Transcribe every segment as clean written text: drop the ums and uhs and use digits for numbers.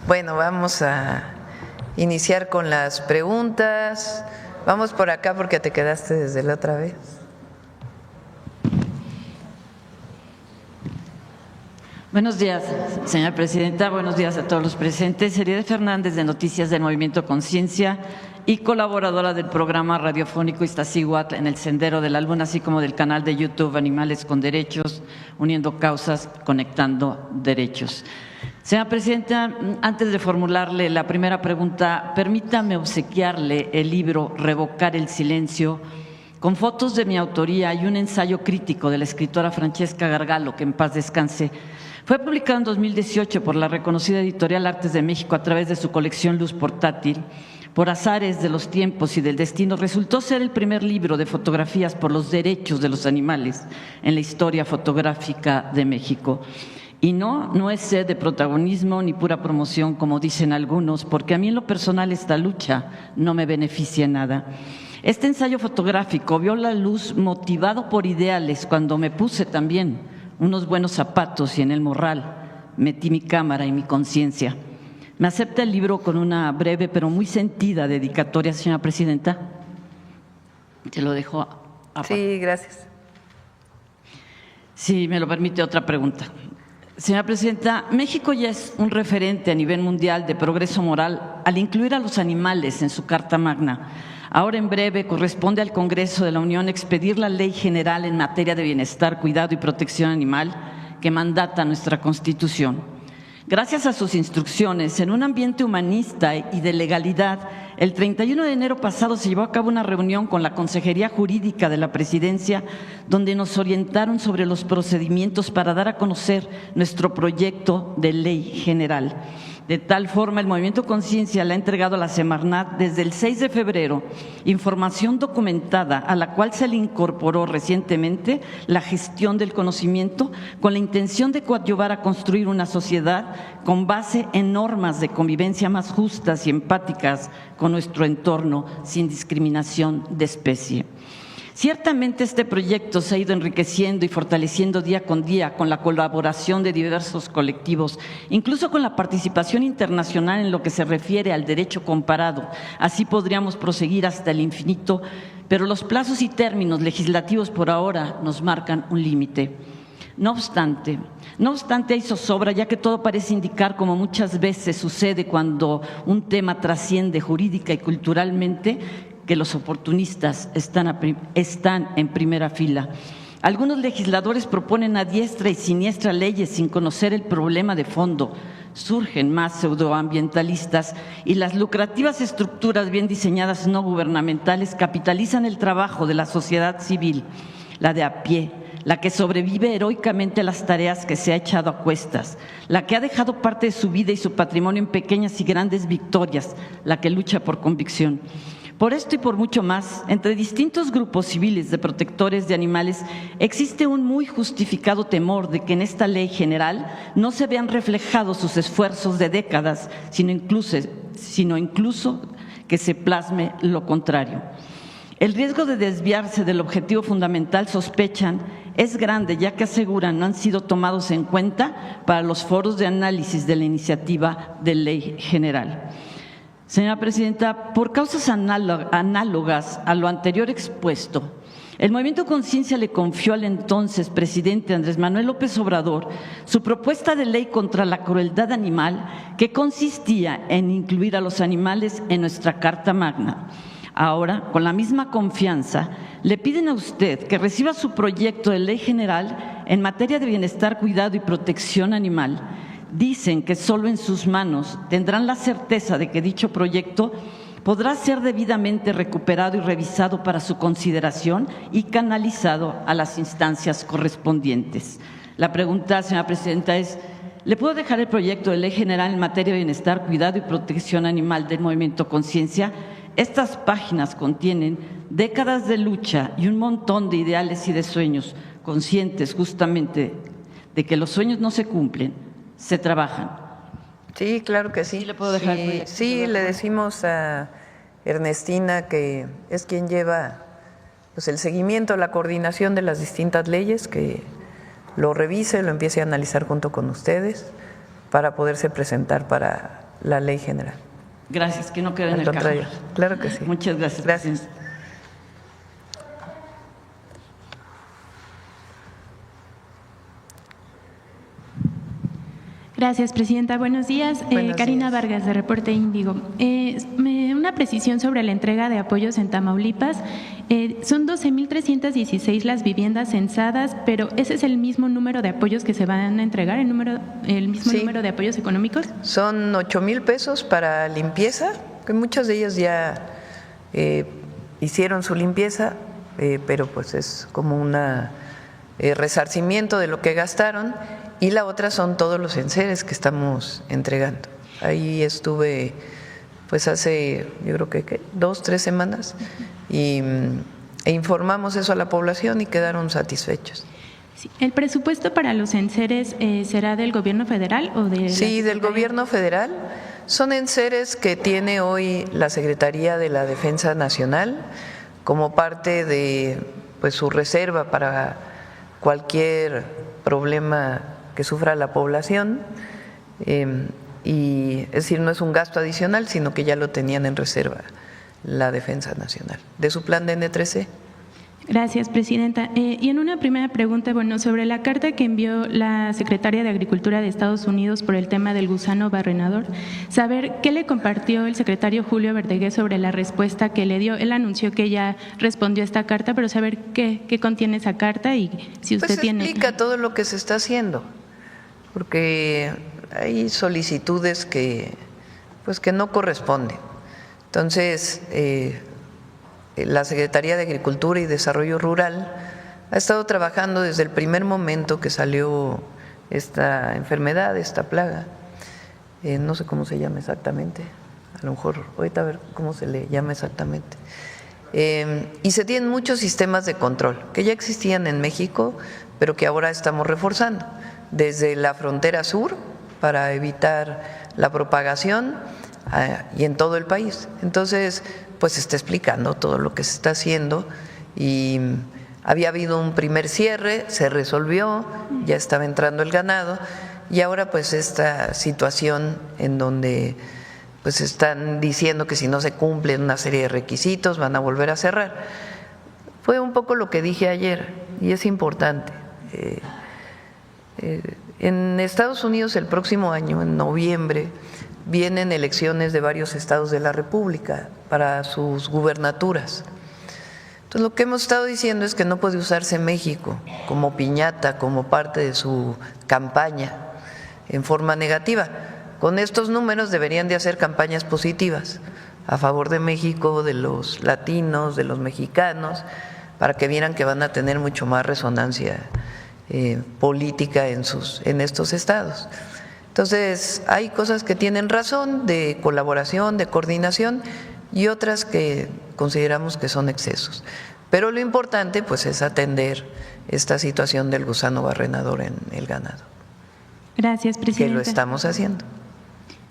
Bueno, vamos a iniciar con las preguntas. Vamos por acá porque te quedaste desde la otra vez. Buenos días, señora presidenta. Buenos días a todos los presentes. Heride Fernández, de Noticias del Movimiento Conciencia y colaboradora del programa radiofónico Iztaccíhuatl en el Sendero de la Luna, así como del canal de YouTube Animales con Derechos, uniendo causas, conectando derechos. Señora presidenta, antes de formularle la primera pregunta, permítame obsequiarle el libro Revocar el Silencio, con fotos de mi autoría y un ensayo crítico de la escritora Francesca Gargalo, que en paz descanse. Fue publicado en 2018 por la reconocida editorial Artes de México a través de su colección Luz Portátil. Por azares de los tiempos y del destino, resultó ser el primer libro de fotografías por los derechos de los animales en la historia fotográfica de México. Y no es sed de protagonismo ni pura promoción, como dicen algunos, porque a mí en lo personal esta lucha no me beneficia en nada. Este ensayo fotográfico vio la luz motivado por ideales cuando me puse también unos buenos zapatos y en el morral metí mi cámara y mi conciencia. ¿Me acepta el libro con una breve pero muy sentida dedicatoria, señora presidenta? Se lo dejo a... Sí, gracias. Si me lo permite, otra pregunta. Señora presidenta, México ya es un referente a nivel mundial de progreso moral al incluir a los animales en su Carta Magna. Ahora en breve corresponde al Congreso de la Unión expedir la Ley General en materia de bienestar, cuidado y protección animal que mandata nuestra Constitución. Gracias a sus instrucciones, en un ambiente humanista y de legalidad, el 31 de enero pasado se llevó a cabo una reunión con la Consejería Jurídica de la Presidencia, donde nos orientaron sobre los procedimientos para dar a conocer nuestro proyecto de ley general. De tal forma, el Movimiento Conciencia le ha entregado a la Semarnat desde el 6 de febrero información documentada a la cual se le incorporó recientemente la gestión del conocimiento con la intención de coadyuvar a construir una sociedad con base en normas de convivencia más justas y empáticas con nuestro entorno sin discriminación de especie. Ciertamente este proyecto se ha ido enriqueciendo y fortaleciendo día con día con la colaboración de diversos colectivos, incluso con la participación internacional en lo que se refiere al derecho comparado. Así podríamos proseguir hasta el infinito, pero los plazos y términos legislativos por ahora nos marcan un límite. No obstante, hay zozobra, ya que todo parece indicar, como muchas veces sucede cuando un tema trasciende jurídica y culturalmente, que los oportunistas están en primera fila. Algunos legisladores proponen a diestra y siniestra leyes sin conocer el problema de fondo. Surgen más pseudoambientalistas y las lucrativas estructuras bien diseñadas no gubernamentales capitalizan el trabajo de la sociedad civil, la de a pie, la que sobrevive heroicamente a las tareas que se ha echado a cuestas, la que ha dejado parte de su vida y su patrimonio en pequeñas y grandes victorias, la que lucha por convicción. Por esto y por mucho más, entre distintos grupos civiles de protectores de animales existe un muy justificado temor de que en esta ley general no se vean reflejados sus esfuerzos de décadas, sino incluso que se plasme lo contrario. El riesgo de desviarse del objetivo fundamental, sospechan, es grande, ya que aseguran no han sido tomados en cuenta para los foros de análisis de la iniciativa de ley general. Señora presidenta, por causas análogas a lo anterior expuesto, el Movimiento Conciencia le confió al entonces presidente Andrés Manuel López Obrador su propuesta de ley contra la crueldad animal, que consistía en incluir a los animales en nuestra Carta Magna. Ahora, con la misma confianza, le piden a usted que reciba su proyecto de ley general en materia de bienestar, cuidado y protección animal. Dicen que solo en sus manos tendrán la certeza de que dicho proyecto podrá ser debidamente recuperado y revisado para su consideración y canalizado a las instancias correspondientes. La pregunta, señora presidenta, es: ¿le puedo dejar el proyecto de ley general en materia de bienestar, cuidado y protección animal del Movimiento Conciencia? Estas páginas contienen décadas de lucha y un montón de ideales y de sueños, conscientes justamente de que los sueños no se cumplen, se trabajan. Sí, claro que sí. ¿Sí le puedo dejar? Sí, le decimos a Ernestina, que es quien lleva pues el seguimiento, la coordinación de las distintas leyes, que lo revise, lo empiece a analizar junto con ustedes para poderse presentar para la ley general. Gracias, que no quede en Al el contrario, cajón. claro que sí. Muchas gracias. Gracias. Presidenta. Gracias, Presidenta. Buenos días. Buenos Karina días. Vargas, de Reporte Índigo. Una precisión sobre la entrega de apoyos en Tamaulipas. Son 12,316 las viviendas censadas, pero ¿ese es el mismo número de apoyos que se van a entregar, el mismo Sí. número de apoyos económicos? Son 8,000 pesos para limpieza, que muchas de ellas ya hicieron su limpieza, pero pues es como un resarcimiento de lo que gastaron. Y la otra son todos los enseres que estamos entregando. Ahí estuve pues hace, yo creo que 2, 3 semanas e informamos eso a la población y quedaron satisfechos. Sí. ¿El presupuesto para los enseres será del gobierno federal o de Sí, del gobierno federal. Son enseres que tiene hoy la Secretaría de la Defensa Nacional como parte de pues su reserva para cualquier problema que sufra la población, y es decir, no es un gasto adicional, sino que ya lo tenían en reserva la Defensa Nacional, de su plan de N3C. Gracias, Presidenta. Y en una primera pregunta, sobre la carta que envió la Secretaria de Agricultura de Estados Unidos por el tema del gusano barrenador, saber qué le compartió el secretario Julio Verdeguer sobre la respuesta que le dio. Él anunció que ya respondió a esta carta, pero saber qué contiene esa carta y si usted pues tiene… explica todo lo que se está haciendo, porque hay solicitudes que no corresponden. Entonces, la Secretaría de Agricultura y Desarrollo Rural ha estado trabajando desde el primer momento que salió esta enfermedad, esta plaga. No sé cómo se llama exactamente, a lo mejor ahorita a ver cómo se le llama exactamente. Y se tienen muchos sistemas de control que ya existían en México, pero que ahora estamos reforzando, desde la frontera sur para evitar la propagación y en todo el país. Entonces, pues se está explicando todo lo que se está haciendo y había habido un primer cierre, se resolvió, ya estaba entrando el ganado y ahora pues esta situación en donde pues están diciendo que si no se cumplen una serie de requisitos van a volver a cerrar. Fue un poco lo que dije ayer y es importante. En Estados Unidos el próximo año, en noviembre, vienen elecciones de varios estados de la República para sus gubernaturas. Entonces lo que hemos estado diciendo es que no puede usarse México como piñata, como parte de su campaña en forma negativa. Con estos números deberían de hacer campañas positivas a favor de México, de los latinos, de los mexicanos, para que vieran que van a tener mucho más resonancia política en estos estados. Entonces, hay cosas que tienen razón de colaboración, de coordinación y otras que consideramos que son excesos. Pero lo importante pues es atender esta situación del gusano barrenador en el ganado. Gracias, Presidenta. Que lo estamos haciendo.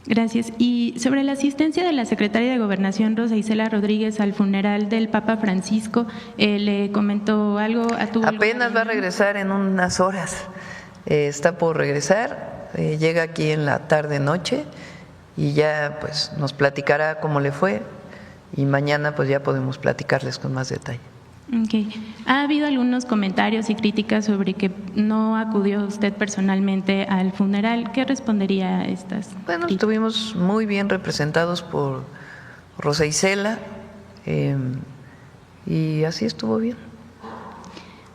Gracias. Y sobre la asistencia de la Secretaria de Gobernación, Rosa Isela Rodríguez, al funeral del Papa Francisco, ¿le comentó algo? Apenas va a regresar en unas horas, está por regresar, llega aquí en la tarde-noche y ya pues nos platicará cómo le fue y mañana pues ya podemos platicarles con más detalle. Okay. Ha habido algunos comentarios y críticas sobre que no acudió usted personalmente al funeral. ¿Qué respondería a estas? Bueno, estuvimos muy bien representados por Rosa Isela y así estuvo bien.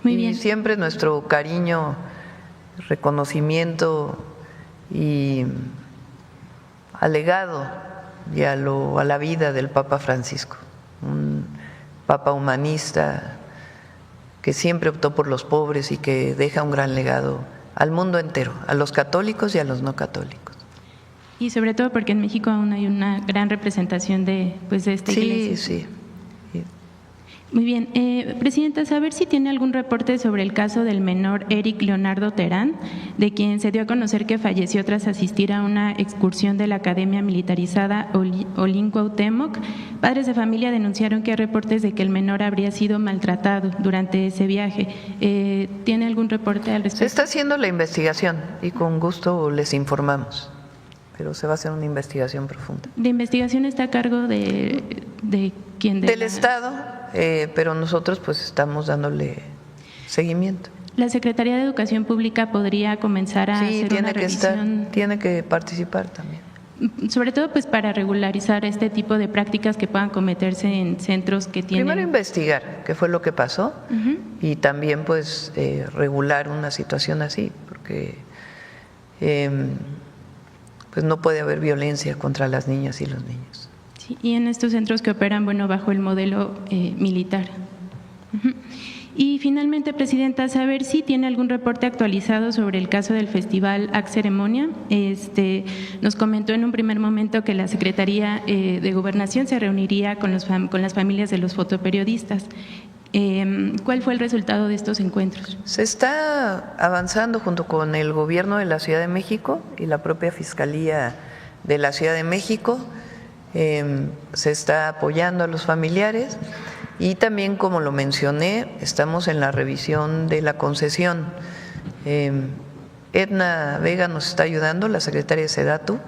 Muy y bien. Siempre nuestro cariño, reconocimiento y alegado y a la vida del Papa Francisco, un Papa humanista que siempre optó por los pobres y que deja un gran legado al mundo entero, a los católicos y a los no católicos. Y sobre todo porque en México aún hay una gran representación de esta iglesia. Sí. Muy bien. Presidenta, saber si tiene algún reporte sobre el caso del menor Eric Leonardo Terán, de quien se dio a conocer que falleció tras asistir a una excursión de la Academia Militarizada Olin Cuauhtémoc. Padres de familia denunciaron que hay reportes de que el menor habría sido maltratado durante ese viaje. ¿Tiene algún reporte al respecto? Se está haciendo la investigación y con gusto les informamos. pero se va a hacer una investigación profunda. ¿La investigación está a cargo de quién? Del Estado, pero nosotros pues estamos dándole seguimiento. ¿La Secretaría de Educación Pública podría comenzar a Sí, hacer tiene una que revisión? tiene que participar también. Sobre todo pues para regularizar este tipo de prácticas que puedan cometerse en centros que tienen… Primero investigar qué fue lo que pasó y también pues regular una situación así, porque pues no puede haber violencia contra las niñas y los niños. Sí, y en estos centros que operan, bueno, bajo el modelo militar. Y finalmente, Presidenta, saber si tiene algún reporte actualizado sobre el caso del Festival Ac Ceremonia. Nos comentó en un primer momento que la Secretaría de Gobernación se reuniría con las familias de los fotoperiodistas. ¿Cuál fue el resultado de estos encuentros? Se está avanzando junto con el Gobierno de la Ciudad de México y la propia Fiscalía de la Ciudad de México. Se está apoyando a los familiares. Y también, como lo mencioné, estamos en la revisión de la concesión. Edna Vega nos está ayudando, la secretaria de Sedatu,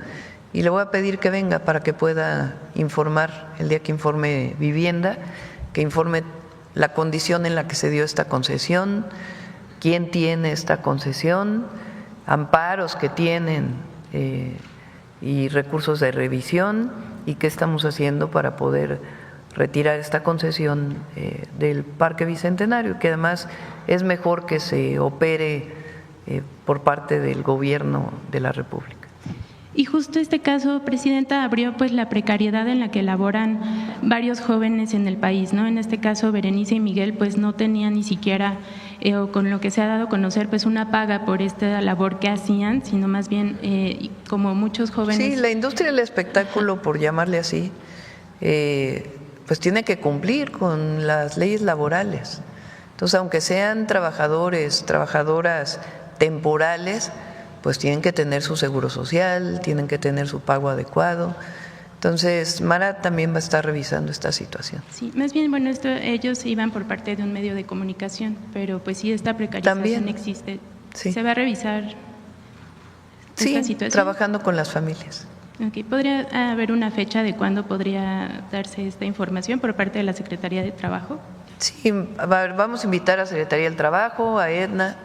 y le voy a pedir que venga para que pueda informar el día que informe Vivienda, que informe la condición en la que se dio esta concesión, quién tiene esta concesión, amparos que tienen y recursos de revisión, y qué estamos haciendo para poder retirar esta concesión del Parque Bicentenario, que además es mejor que se opere por parte del Gobierno de la República. Y justo este caso, Presidenta, abrió pues la precariedad en la que laboran varios jóvenes en el país, ¿no? En este caso, Berenice y Miguel pues no tenían ni siquiera, o con lo que se ha dado a conocer, pues una paga por esta labor que hacían, sino más bien como muchos jóvenes… Sí, la industria del espectáculo, por llamarle así, pues tiene que cumplir con las leyes laborales. Entonces, aunque sean trabajadores, trabajadoras temporales, pues tienen que tener su seguro social, tienen que tener su pago adecuado. Entonces, Mara también va a estar revisando esta situación. Sí, más bien, bueno, ellos iban por parte de un medio de comunicación, pero pues sí, esta precarización también existe. Sí. ¿Se va a revisar esta situación? Trabajando con las familias. Okay. ¿Podría haber una fecha de cuándo podría darse esta información por parte de la Secretaría de Trabajo? Sí, vamos a invitar a Secretaría del Trabajo, a Edna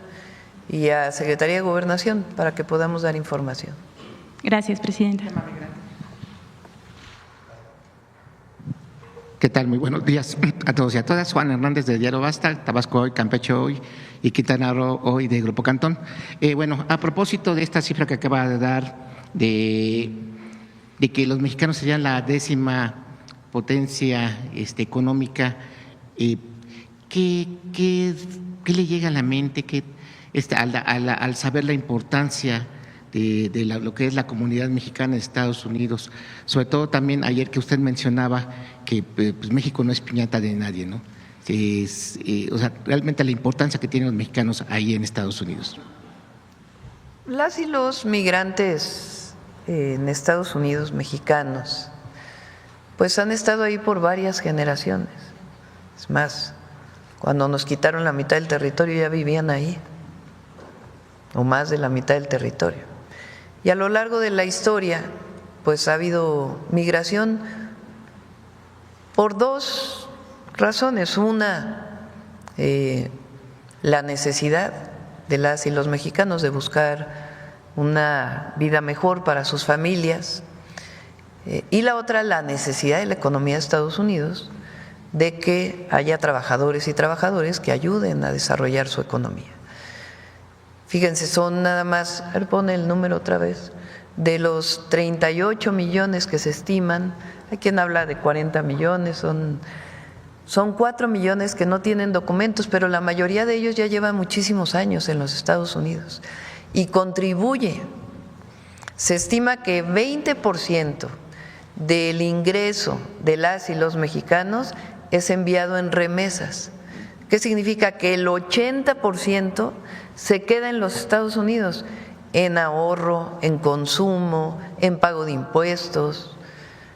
y a Secretaría de Gobernación para que podamos dar información. Gracias, Presidenta. ¿Qué tal? Muy buenos días a todos y a todas. Juan Hernández de Diario Basta, Tabasco Hoy, Campeche Hoy y Quintana Roo Hoy de Grupo Cantón. Bueno, a propósito de esta cifra que acaba de dar de que los mexicanos serían la 10ª potencia económica, ¿qué le llega a la mente al saber la importancia de lo que es la comunidad mexicana en Estados Unidos? Sobre todo también ayer que usted mencionaba que pues México no es piñata de nadie, ¿no? O sea, realmente la importancia que tienen los mexicanos ahí en Estados Unidos. Las y los migrantes en Estados Unidos, mexicanos, pues han estado ahí por varias generaciones. Es más, cuando nos quitaron la mitad del territorio ya vivían ahí, o más de la mitad del territorio. Y a lo largo de la historia, pues ha habido migración por dos razones. Una, la necesidad de las y los mexicanos de buscar una vida mejor para sus familias, y la otra, la necesidad de la economía de Estados Unidos de que haya trabajadores y trabajadores que ayuden a desarrollar su economía. Fíjense, son nada más, a ver, pone el número otra vez, de los 38 millones que se estiman, hay quien habla de 40 millones, son 4 millones que no tienen documentos, pero la mayoría de ellos ya llevan muchísimos años en los Estados Unidos y contribuye. Se estima que 20% del ingreso de las y los mexicanos es enviado en remesas. ¿Qué significa? Que el 80% se queda en los Estados Unidos, en ahorro, en consumo, en pago de impuestos.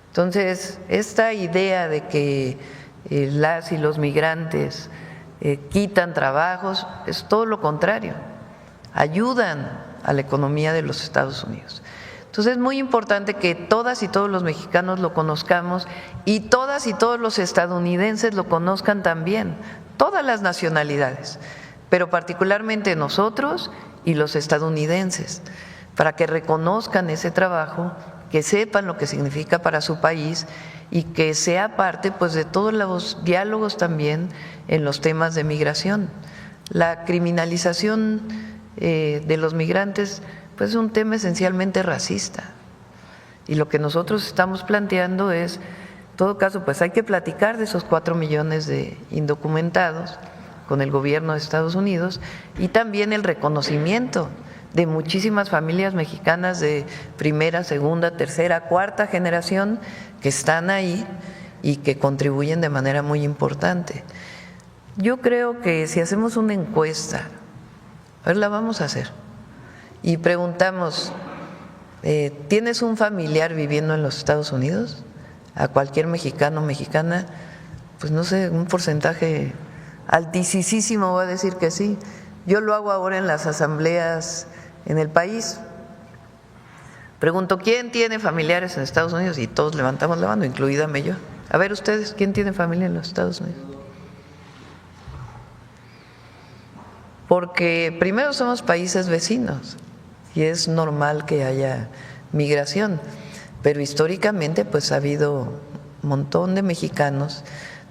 Entonces, esta idea de que las y los migrantes quitan trabajos es todo lo contrario, ayudan a la economía de los Estados Unidos. Entonces es muy importante que todas y todos los mexicanos lo conozcamos y todas y todos los estadounidenses lo conozcan también, todas las nacionalidades, pero particularmente nosotros y los estadounidenses, para que reconozcan ese trabajo, que sepan lo que significa para su país y que sea parte pues de todos los diálogos también en los temas de migración. La criminalización de los migrantes pues es un tema esencialmente racista y lo que nosotros estamos planteando es, en todo caso, pues hay que platicar de esos 4 millones de indocumentados con el gobierno de Estados Unidos y también el reconocimiento de muchísimas familias mexicanas de primera, segunda, tercera, cuarta generación que están ahí y que contribuyen de manera muy importante. Yo creo que si hacemos una encuesta, a ver, la vamos a hacer, y preguntamos, ¿tienes un familiar viviendo en los Estados Unidos? A cualquier mexicano o mexicana, pues no sé, un porcentaje altísimo va a decir que sí. Yo lo hago ahora en las asambleas en el país. Pregunto, ¿quién tiene familiares en Estados Unidos? Y todos levantamos la mano, incluídame yo. A ver ustedes, ¿quién tiene familia en los Estados Unidos? Porque primero somos países vecinos y es normal que haya migración, pero históricamente pues ha habido un montón de mexicanos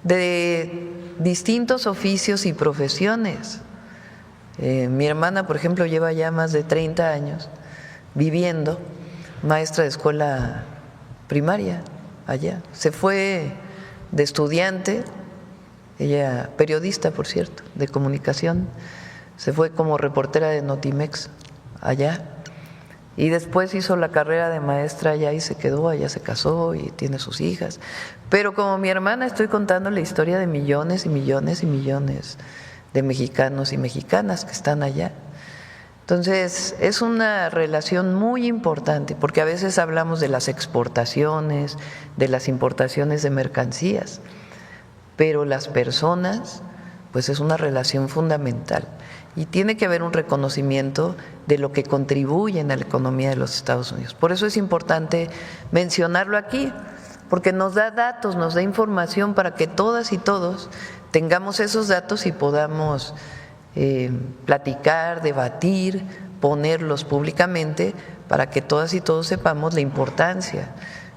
de distintos oficios y profesiones. Mi hermana, por ejemplo, lleva ya más de 30 años viviendo, maestra de escuela primaria allá. Se fue de estudiante, ella periodista, por cierto, de comunicación, se fue como reportera de Notimex allá y después hizo la carrera de maestra allá y se quedó, allá se casó y tiene sus hijas. Pero como mi hermana estoy contando la historia de millones y millones y millones de mexicanos y mexicanas que están allá. Entonces, es una relación muy importante porque a veces hablamos de las exportaciones, de las importaciones de mercancías, pero las personas, pues es una relación fundamental y tiene que haber un reconocimiento de lo que contribuyen a la economía de los Estados Unidos. Por eso es importante mencionarlo aquí, porque nos da datos, nos da información para que todas y todos tengamos esos datos y podamos platicar, debatir, ponerlos públicamente para que todas y todos sepamos la importancia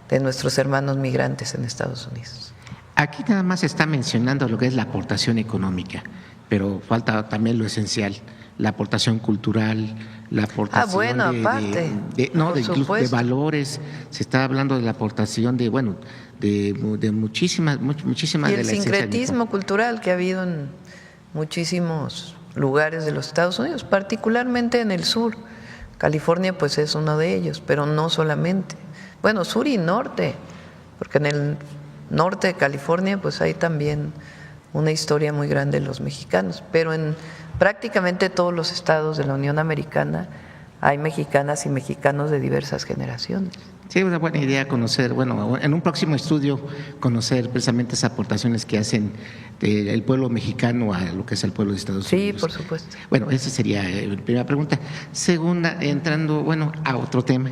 de nuestros hermanos migrantes en Estados Unidos. Aquí nada más se está mencionando lo que es la aportación económica, pero falta también lo esencial, la aportación cultural, la aportación incluso de valores. Se está hablando de la aportación de muchísimas y el sincretismo cultural que ha habido en muchísimos lugares de los Estados Unidos, particularmente en el sur. California pues es uno de ellos, pero no solamente. Bueno, sur y norte, porque en el norte de California pues hay también una historia muy grande de los mexicanos, pero en prácticamente todos los estados de la Unión Americana hay mexicanas y mexicanos de diversas generaciones. Sí, una buena idea conocer, en un próximo estudio conocer precisamente esas aportaciones que hacen el pueblo mexicano a lo que es el pueblo de Estados Unidos. Sí, por supuesto. Bueno, esa sería la primera pregunta. Segunda, entrando, a otro tema.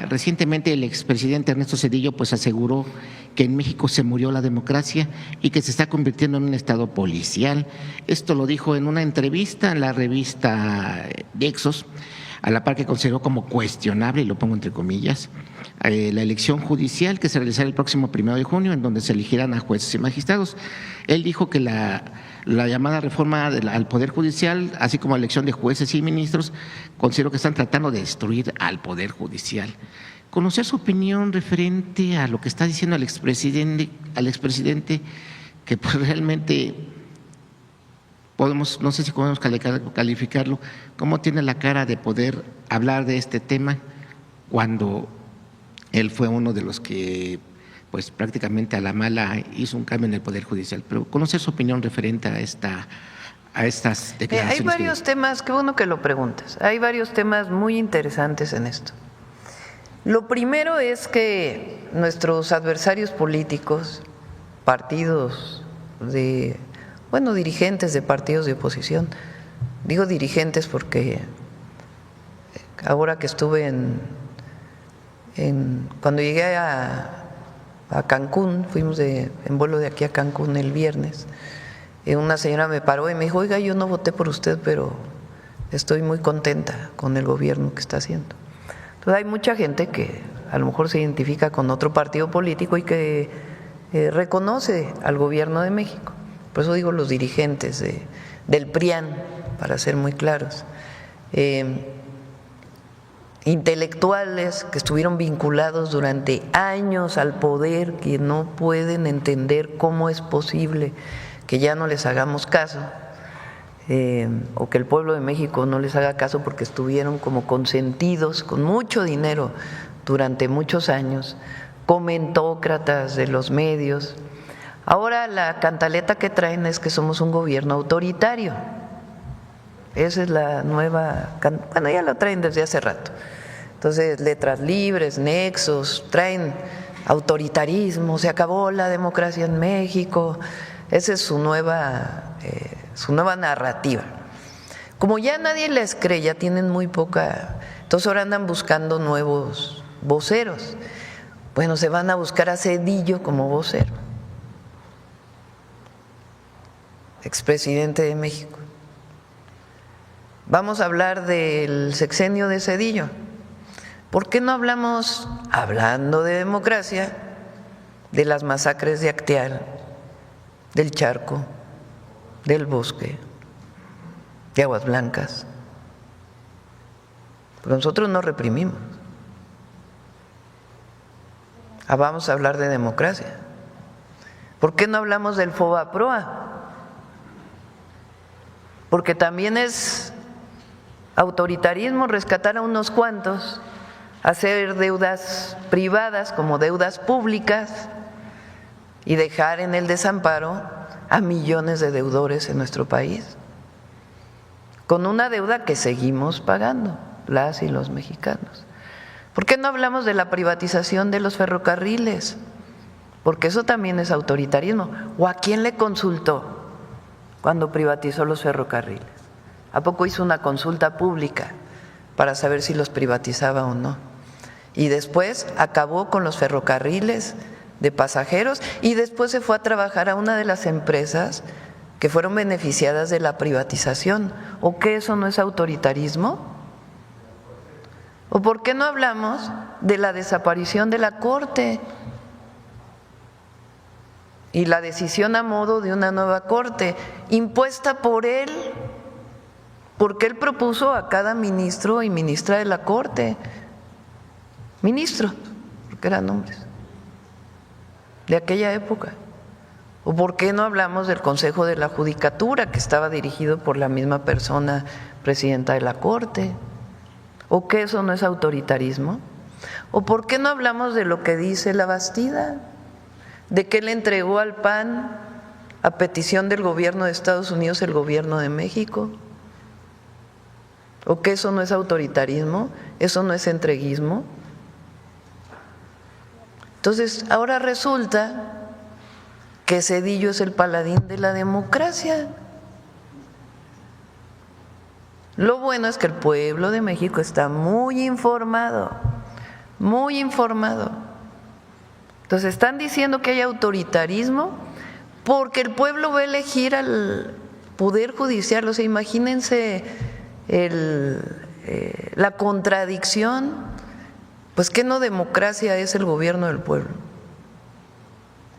Recientemente el expresidente Ernesto Zedillo pues aseguró que en México se murió la democracia y que se está convirtiendo en un estado policial. Esto lo dijo en una entrevista en la revista Exos, a la par que consideró como cuestionable, y lo pongo entre comillas, la elección judicial que se realizará el próximo 1 de junio, en donde se elegirán a jueces y magistrados. Él dijo que la llamada reforma al Poder Judicial, así como la elección de jueces y ministros, considero que están tratando de destruir al Poder Judicial. Conocer su opinión referente a lo que está diciendo el expresidente, que pues realmente no sé si podemos calificarlo, cómo tiene la cara de poder hablar de este tema cuando él fue uno de los que pues prácticamente a la mala hizo un cambio en el Poder Judicial. Pero conocer su opinión referente a estas declaraciones. Hay varios temas, qué bueno que lo preguntas, hay varios temas muy interesantes en esto. Lo primero es que nuestros adversarios políticos, dirigentes de partidos de oposición, digo dirigentes porque ahora que estuve cuando llegué a Cancún, fuimos en vuelo de aquí a Cancún el viernes, una señora me paró y me dijo: oiga, yo no voté por usted, pero estoy muy contenta con el gobierno que está haciendo. Entonces hay mucha gente que a lo mejor se identifica con otro partido político y que reconoce al gobierno de México. Por eso digo los dirigentes del PRIAN, para ser muy claros. Intelectuales que estuvieron vinculados durante años al poder, que no pueden entender cómo es posible que ya no les hagamos caso, o que el pueblo de México no les haga caso porque estuvieron como consentidos con mucho dinero durante muchos años, comentócratas de los medios. Ahora la cantaleta que traen es que somos un gobierno autoritario. Esa es la nueva, bueno, ya lo traen desde hace rato. Entonces, letras libres, nexos, traen autoritarismo, se acabó la democracia en México. Esa es su nueva narrativa. Como ya nadie les cree, ya tienen muy poca, entonces ahora andan buscando nuevos voceros. Bueno, se van a buscar a Zedillo como vocero, expresidente de México. Vamos a hablar del sexenio de Zedillo. ¿Por qué no hablamos, hablando de democracia, de las masacres de Acteal, del Charco, del Bosque, de Aguas Blancas? Porque nosotros no reprimimos. Vamos a hablar de democracia. ¿Por qué no hablamos del FOBAPROA? Porque también es autoritarismo rescatar a unos cuantos, hacer deudas privadas como deudas públicas y dejar en el desamparo a millones de deudores en nuestro país, con una deuda que seguimos pagando las y los mexicanos. ¿Por qué no hablamos de la privatización de los ferrocarriles? Porque eso también es autoritarismo. ¿O a quién le consultó cuando privatizó los ferrocarriles? ¿A poco hizo una consulta pública para saber si los privatizaba o no? Y después acabó con los ferrocarriles de pasajeros y después se fue a trabajar a una de las empresas que fueron beneficiadas de la privatización. ¿O qué, eso no es autoritarismo? ¿O por qué no hablamos de la desaparición de la Corte y la decisión a modo de una nueva Corte impuesta por él? Porque él propuso a cada ministro y ministra de la Corte, ministros, porque eran hombres, de aquella época. ¿O por qué no hablamos del Consejo de la Judicatura, que estaba dirigido por la misma persona, presidenta de la Corte? ¿O qué, eso no es autoritarismo? ¿O por qué no hablamos de lo que dice la Bastida? De que él entregó al PAN a petición del gobierno de Estados Unidos el gobierno de México. ¿O que eso no es autoritarismo? ¿Eso no es entreguismo? Entonces, ahora resulta que Zedillo es el paladín de la democracia. Lo bueno es que el pueblo de México está muy informado, muy informado. Entonces, están diciendo que hay autoritarismo porque el pueblo va a elegir al Poder Judicial. O sea, imagínense la contradicción. Pues ¿qué no democracia es el gobierno del pueblo?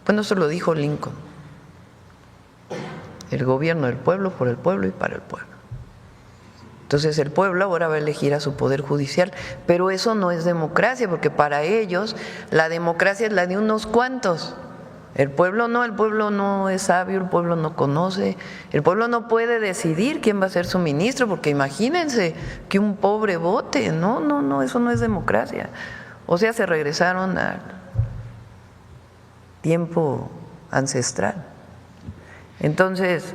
Bueno, eso lo dijo Lincoln: el gobierno del pueblo, por el pueblo y para el pueblo. Entonces el pueblo ahora va a elegir a su Poder Judicial, pero eso no es democracia, porque para ellos la democracia es la de unos cuantos. El pueblo no es sabio, el pueblo no conoce, el pueblo no puede decidir quién va a ser su ministro, porque imagínense que un pobre vote. No, eso no es democracia. O sea, se regresaron al tiempo ancestral. Entonces,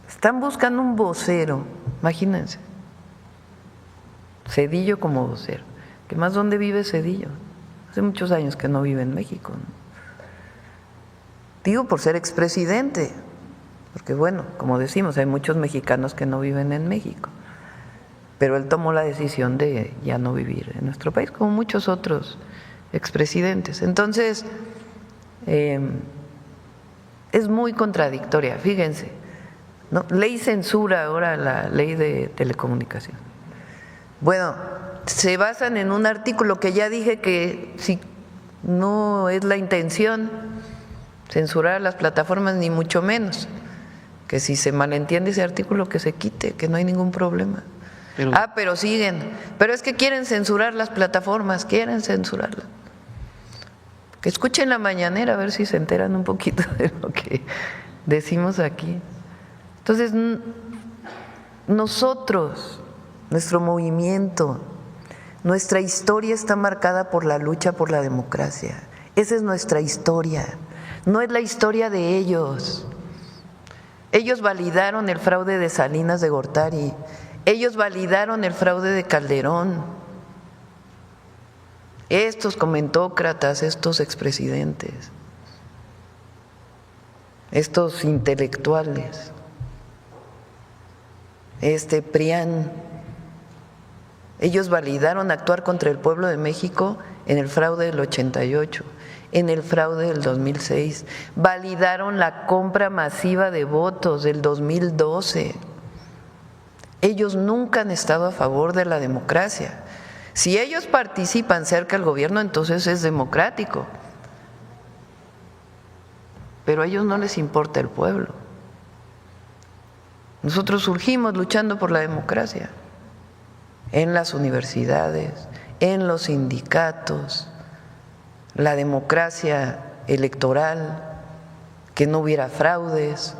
están buscando un vocero, imagínense, Zedillo como vocero. ¿Qué más? ¿Dónde vive Zedillo? Hace muchos años que no vive en México, ¿no? Digo por ser expresidente, porque bueno, como decimos, hay muchos mexicanos que no viven en México. pero él tomó la decisión de ya no vivir en nuestro país, como muchos otros expresidentes. Entonces, es muy contradictoria, fíjense, ¿no? Ley censura ahora la ley de telecomunicación. Bueno, se basan en un artículo que ya dije que si no es la intención censurar las plataformas, ni mucho menos, que si se malentiende ese artículo que se quite, que no hay ningún problema. Pero siguen, pero es que quieren censurar las plataformas, quieren censurarlas. Que escuchen la mañanera a ver si se enteran un poquito de lo que decimos aquí. Entonces, nosotros, nuestro movimiento, nuestra historia está marcada por la lucha por la democracia. Esa es nuestra historia, no es la historia de ellos. Ellos validaron el fraude de Salinas de Gortari, ellos validaron el fraude de Calderón. Estos comentócratas, estos expresidentes, estos intelectuales, PRIAN, ellos validaron actuar contra el pueblo de México en el fraude del 88, en el fraude del 2006, validaron la compra masiva de votos del 2012. Ellos nunca han estado a favor de la democracia. Si ellos participan cerca del gobierno, entonces es democrático, pero a ellos no les importa el pueblo. Nosotros surgimos luchando por la democracia, en las universidades, en los sindicatos, la democracia electoral, que no hubiera fraudes.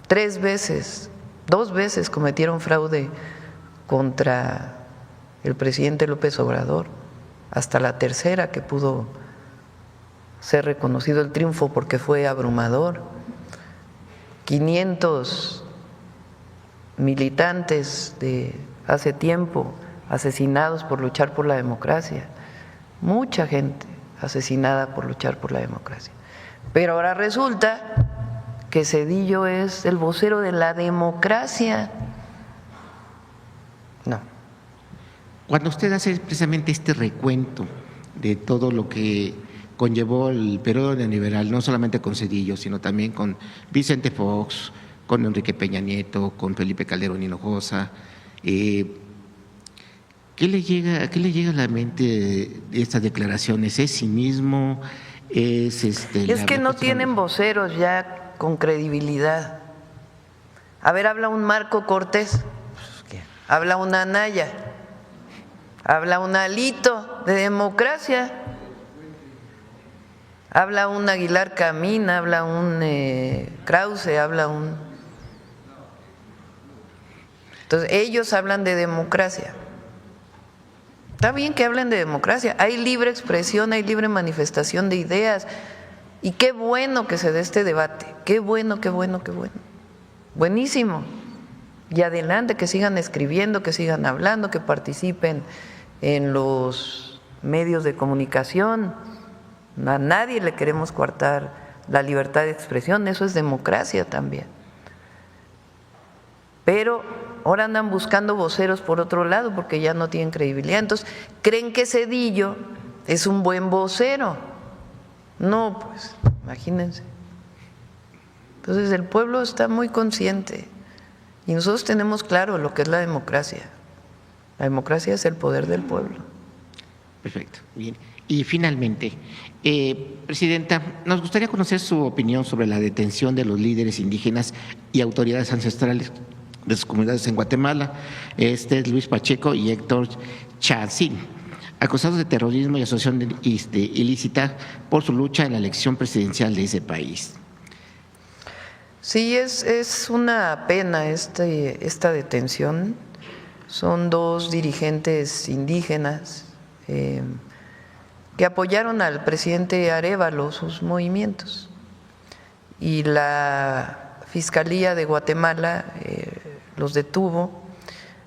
2 veces cometieron fraude contra el presidente López Obrador, hasta la tercera que pudo ser reconocido el triunfo porque fue abrumador. 500 militantes de hace tiempo asesinados por luchar por la democracia, mucha gente asesinada por luchar por la democracia. Pero ahora resulta que Zedillo es el vocero de la democracia. No. Cuando usted hace precisamente este recuento de todo lo que conllevó el periodo neoliberal, no solamente con Zedillo, sino también con Vicente Fox, con Enrique Peña Nieto, con Felipe Calderón Hinojosa, ¿qué le llega a la mente de estas declaraciones? ¿Es cinismo? ¿Es que no tienen voceros ya con credibilidad. A ver, habla un Marco Cortés, habla una Anaya, habla un Alito de democracia, habla un Aguilar Camín, habla un Krause, habla un… Entonces, ellos hablan de democracia. Está bien que hablen de democracia, hay libre expresión, hay libre manifestación de ideas, y qué bueno que se dé este debate, qué bueno. Buenísimo. Y adelante, que sigan escribiendo, que sigan hablando, que participen en los medios de comunicación. A nadie le queremos coartar la libertad de expresión, eso es democracia también. Pero ahora andan buscando voceros por otro lado porque ya no tienen credibilidad. Entonces, creen que Zedillo es un buen vocero. No, pues, imagínense. Entonces, el pueblo está muy consciente y nosotros tenemos claro lo que es la democracia. La democracia es el poder del pueblo. Perfecto, bien. Y finalmente, Presidenta, nos gustaría conocer su opinión sobre la detención de los líderes indígenas y autoridades ancestrales de sus comunidades en Guatemala, Luis Pacheco y Héctor Chacín, acusados de terrorismo y asociación ilícita por su lucha en la elección presidencial de ese país. Sí, es una pena esta detención. Son 2 dirigentes indígenas que apoyaron al presidente Arévalo, sus movimientos. Y la Fiscalía de Guatemala los detuvo.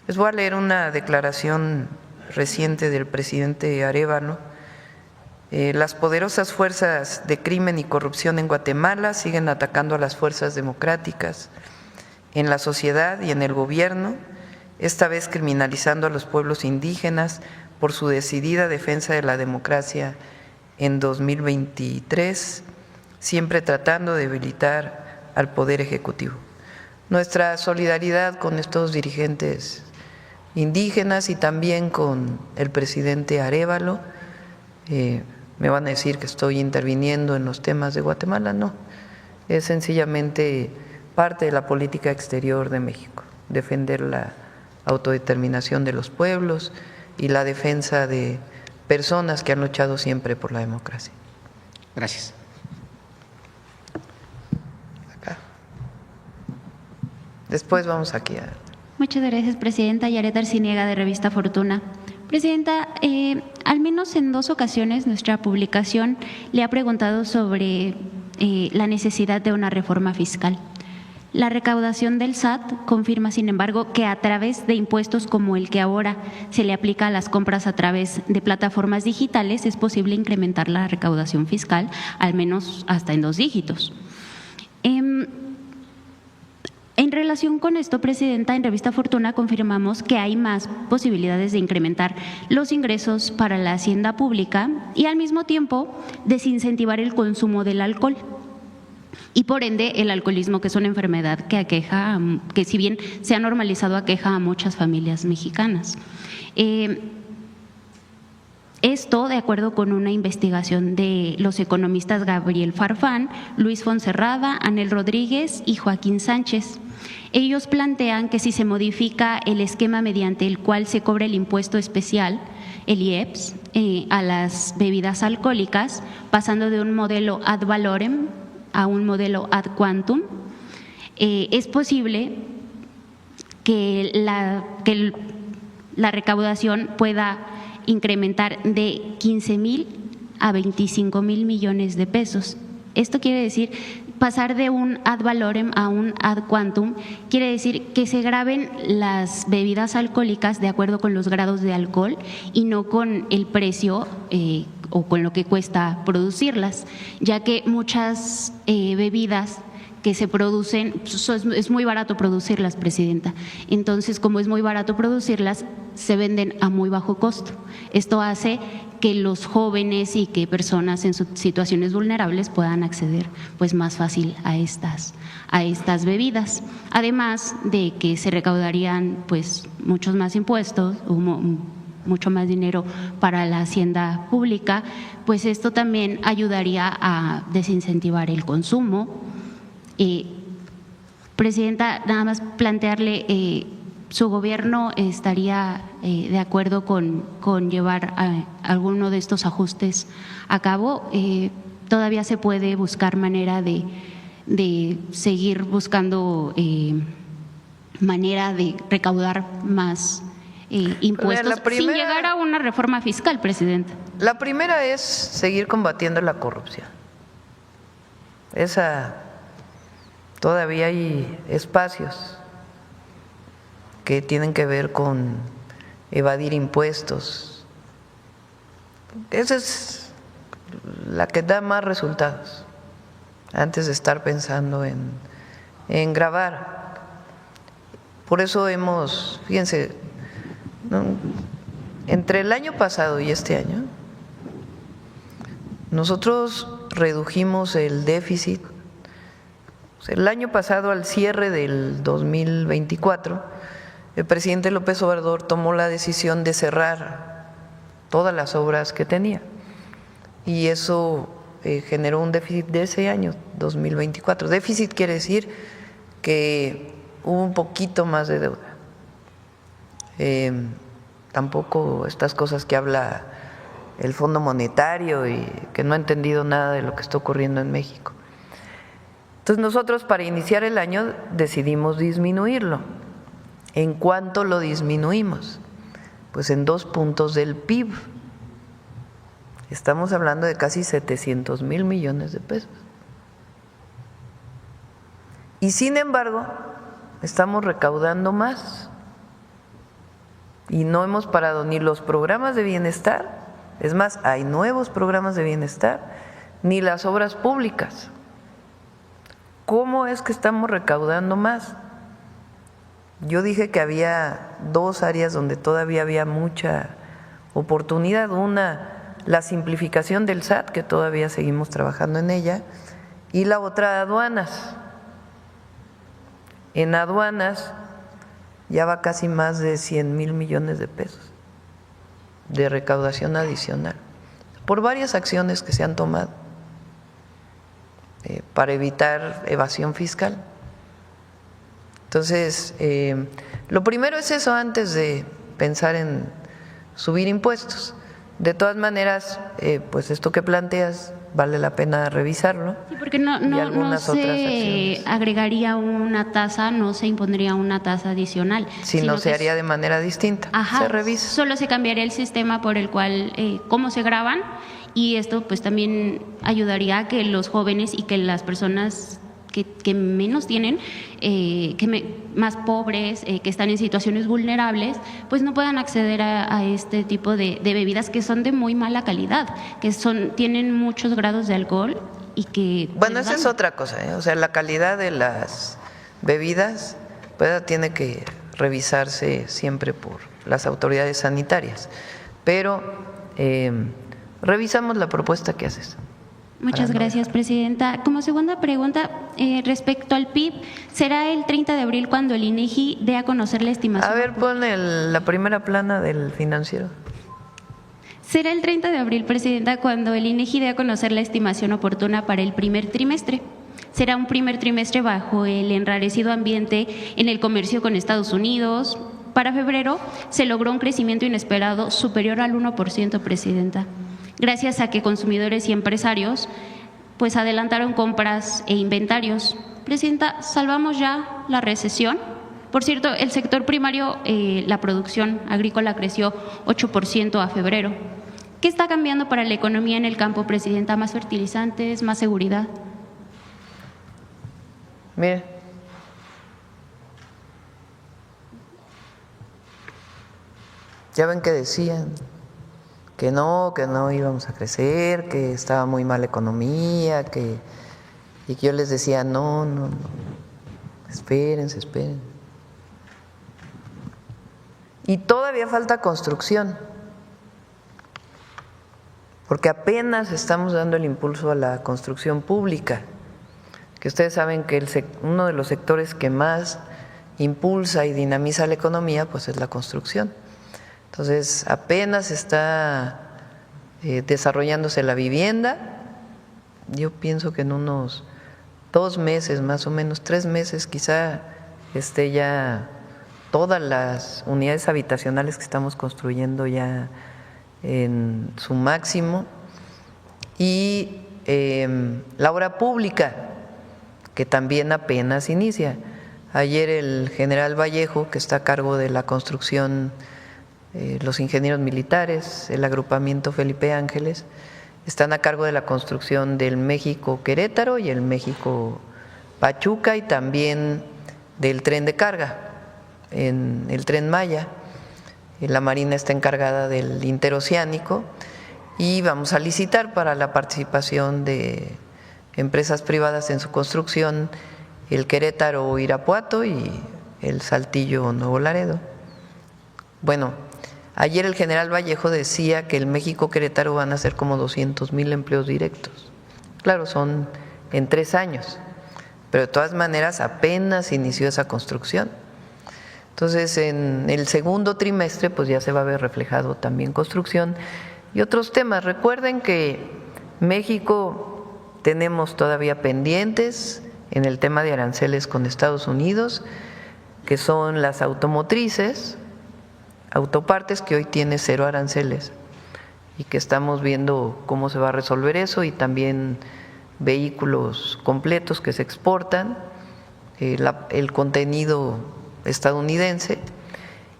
Les voy a leer una declaración reciente del presidente Arévalo. Las poderosas fuerzas de crimen y corrupción en Guatemala siguen atacando a las fuerzas democráticas en la sociedad y en el gobierno esta vez criminalizando a los pueblos indígenas por su decidida defensa de la democracia en 2023, siempre tratando de debilitar al Poder Ejecutivo. Nuestra solidaridad con estos dirigentes indígenas y también con el presidente Arévalo. Me van a decir que estoy interviniendo en los temas de Guatemala, no, es sencillamente parte de la política exterior de México, defender la autodeterminación de los pueblos y la defensa de personas que han luchado siempre por la democracia. Gracias. Acá. Después vamos aquí a… Muchas gracias, Presidenta. Yaret Arciniega, de Revista Fortuna. Presidenta, al menos en 2 ocasiones nuestra publicación le ha preguntado sobre la necesidad de una reforma fiscal. La recaudación del SAT confirma, sin embargo, que a través de impuestos como el que ahora se le aplica a las compras a través de plataformas digitales es posible incrementar la recaudación fiscal, al menos hasta en 2 dígitos. En relación con esto, Presidenta, en Revista Fortuna confirmamos que hay más posibilidades de incrementar los ingresos para la hacienda pública y al mismo tiempo desincentivar el consumo del alcohol y por ende el alcoholismo, que es una enfermedad que aqueja, que si bien se ha normalizado, aqueja a muchas familias mexicanas. Esto de acuerdo con una investigación de los economistas Gabriel Farfán, Luis Fonserrada, Anel Rodríguez y Joaquín Sánchez. Ellos plantean que si se modifica el esquema mediante el cual se cobra el impuesto especial, el IEPS, a las bebidas alcohólicas, pasando de un modelo ad valorem a un modelo ad quantum, es posible que la recaudación pueda incrementar de 15,000 a 25,000 millones de pesos. Esto quiere decir, pasar de un ad valorem a un ad quantum, quiere decir que se graben las bebidas alcohólicas de acuerdo con los grados de alcohol y no con el precio o con lo que cuesta producirlas, ya que muchas bebidas que se producen, es muy barato producirlas, Presidenta. Entonces, como es muy barato producirlas, se venden a muy bajo costo. Esto hace que los jóvenes y que personas en situaciones vulnerables puedan acceder pues más fácil a estas bebidas. Además de que se recaudarían pues muchos más impuestos, mucho más dinero para la hacienda pública, pues esto también ayudaría a desincentivar el consumo. Presidenta, nada más plantearle, ¿su gobierno estaría de acuerdo con llevar alguno de estos ajustes a cabo? ¿Todavía se puede buscar manera de seguir buscando manera de recaudar más impuestos sin llegar a una reforma fiscal, Presidenta? La primera es seguir combatiendo la corrupción. Esa… Todavía hay espacios que tienen que ver con evadir impuestos. Esa es la que da más resultados, antes de estar pensando en grabar. Por eso fíjense, entre el año pasado y este año, nosotros redujimos el déficit. El año pasado, al cierre del 2024, el presidente López Obrador tomó la decisión de cerrar todas las obras que tenía y eso generó un déficit de ese año, 2024. Déficit quiere decir que hubo un poquito más de deuda. Tampoco estas cosas que habla el Fondo Monetario y que no ha entendido nada de lo que está ocurriendo en México. Entonces nosotros para iniciar el año decidimos disminuirlo. ¿En cuánto lo disminuimos? Pues en 2 puntos del PIB. Estamos hablando de casi 700,000 millones de pesos. Y sin embargo, estamos recaudando más. Y no hemos parado ni los programas de bienestar, es más, hay nuevos programas de bienestar, ni las obras públicas. ¿Cómo es que estamos recaudando más? Yo dije que había dos áreas donde todavía había mucha oportunidad. Una, la simplificación del SAT, que todavía seguimos trabajando en ella, y la otra, aduanas. En aduanas ya va casi más de 100,000 millones de pesos de recaudación adicional por varias acciones que se han tomado para evitar evasión fiscal. Entonces, lo primero es eso antes de pensar en subir impuestos. De todas maneras, pues esto que planteas vale la pena revisarlo. Sí, porque y no algunas otras se acciones. agregaría una tasa, no se impondría una tasa adicional. Sino se que haría de manera distinta. Ajá, Se revisa. solo se cambiaría el sistema por el cual, cómo se graban, y esto pues también ayudaría a que los jóvenes y que las personas que menos tienen, más pobres, que están en situaciones vulnerables, pues no puedan acceder a este tipo de bebidas que son de muy mala calidad, que tienen muchos grados de alcohol y que… Bueno, esa es otra cosa, ¿eh? O sea, la calidad de las bebidas pues tiene que revisarse siempre por las autoridades sanitarias, pero revisamos la propuesta que haces. Muchas gracias, Presidenta. Como segunda pregunta, respecto al PIB, ¿será el 30 de abril cuando el INEGI dé a conocer la estimación? A ver, pon la primera plana del financiero. Será el 30 de abril, Presidenta, cuando el INEGI dé a conocer la estimación oportuna para el primer trimestre. Será un primer trimestre bajo el enrarecido ambiente en el comercio con Estados Unidos. Para febrero se logró un crecimiento inesperado superior al 1%, Presidenta, gracias a que consumidores y empresarios pues adelantaron compras e inventarios. Presidenta, ¿salvamos ya la recesión? Por cierto, el sector primario, la producción agrícola creció 8% a febrero. ¿Qué está cambiando para la economía en el campo, Presidenta? ¿Más fertilizantes, más seguridad? Mire, ya ven que decían que no íbamos a crecer, que estaba muy mal la economía, y que yo les decía, no, espérense. Y todavía falta construcción, porque apenas estamos dando el impulso a la construcción pública, que ustedes saben que uno de los sectores que más impulsa y dinamiza la economía pues es la construcción. Entonces, apenas está desarrollándose la vivienda. Yo pienso que en unos 2 meses, más o menos 3 meses, quizá esté ya todas las unidades habitacionales que estamos construyendo ya en su máximo. Y la obra pública, que también apenas inicia. Ayer el general Vallejo, que está a cargo de la construcción, los ingenieros militares, el agrupamiento Felipe Ángeles, están a cargo de la construcción del México Querétaro y el México Pachuca, y también del tren de carga, en el Tren Maya. La Marina está encargada del interoceánico y vamos a licitar para la participación de empresas privadas en su construcción, el Querétaro Irapuato y el Saltillo Nuevo Laredo. Bueno, ayer el general Vallejo decía que el México Querétaro van a ser como 200,000 empleos directos. Claro, son en 3 años, pero de todas maneras apenas inició esa construcción. Entonces, en el segundo trimestre pues ya se va a ver reflejado también construcción y otros temas. Recuerden que México tenemos todavía pendientes en el tema de aranceles con Estados Unidos, que son las automotrices, autopartes, que hoy tiene 0 aranceles y que estamos viendo cómo se va a resolver eso, y también vehículos completos que se exportan, el contenido estadounidense,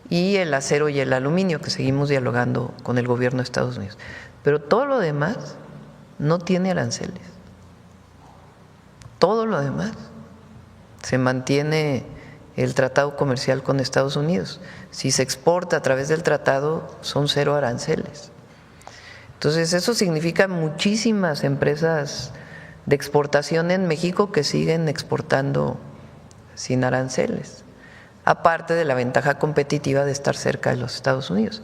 y el acero y el aluminio, que seguimos dialogando con el gobierno de Estados Unidos. Pero todo lo demás no tiene aranceles. Todo lo demás se mantiene el tratado comercial con Estados Unidos. Si se exporta a través del tratado, son 0 aranceles. Entonces, eso significa muchísimas empresas de exportación en México que siguen exportando sin aranceles. aparte de la ventaja competitiva de estar cerca de los Estados Unidos.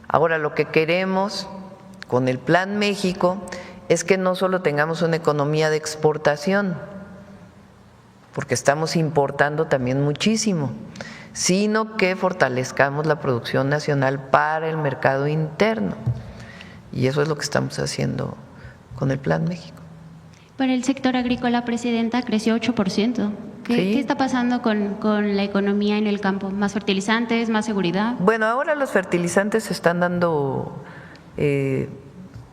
Ahora, lo que queremos con el Plan México es que no solo tengamos una economía de exportación, porque estamos importando también muchísimo, sino que fortalezcamos la producción nacional para el mercado interno. Y eso es lo que estamos haciendo con el Plan México. Para el sector agrícola, Presidenta, creció 8%. ¿Qué está pasando con la economía en el campo? ¿Más fertilizantes, más seguridad? Bueno, ahora los fertilizantes se están dando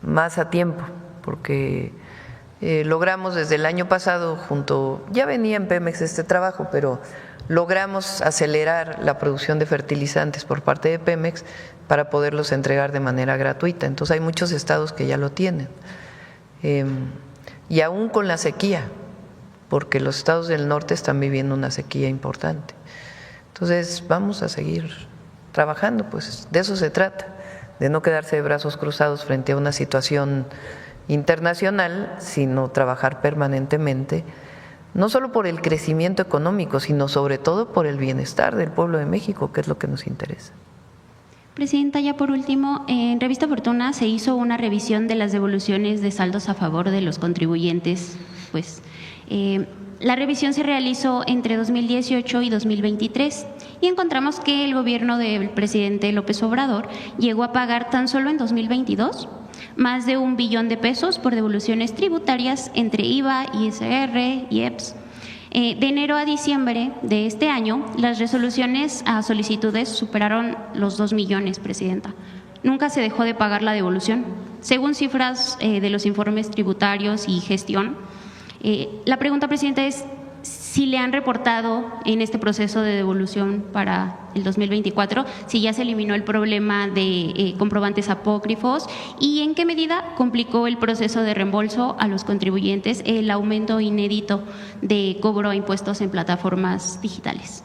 más a tiempo, porque logramos desde el año pasado ya venía en Pemex este trabajo, pero logramos acelerar la producción de fertilizantes por parte de Pemex para poderlos entregar de manera gratuita. Entonces hay muchos estados que ya lo tienen. Y aún con la sequía, porque los estados del norte están viviendo una sequía importante. Entonces vamos a seguir trabajando, pues de eso se trata, de no quedarse de brazos cruzados frente a una situación internacional, sino trabajar permanentemente, no solo por el crecimiento económico, sino sobre todo por el bienestar del pueblo de México, que es lo que nos interesa. Presidenta, ya por último, en Revista Fortuna se hizo una revisión de las devoluciones de saldos a favor de los contribuyentes. La revisión se realizó entre 2018 y 2023 y encontramos que el gobierno del presidente López Obrador llegó a pagar tan solo en 2022 más de $1 billón por devoluciones tributarias entre IVA, ISR, IEPS. De enero a diciembre de este año, las resoluciones a solicitudes superaron los 2 millones, Presidenta. Nunca se dejó de pagar la devolución. Según cifras de los informes tributarios y gestión, la pregunta, Presidenta, es si le han reportado en este proceso de devolución para el 2024, si ya se eliminó el problema de comprobantes apócrifos y en qué medida complicó el proceso de reembolso a los contribuyentes el aumento inédito de cobro a impuestos en plataformas digitales.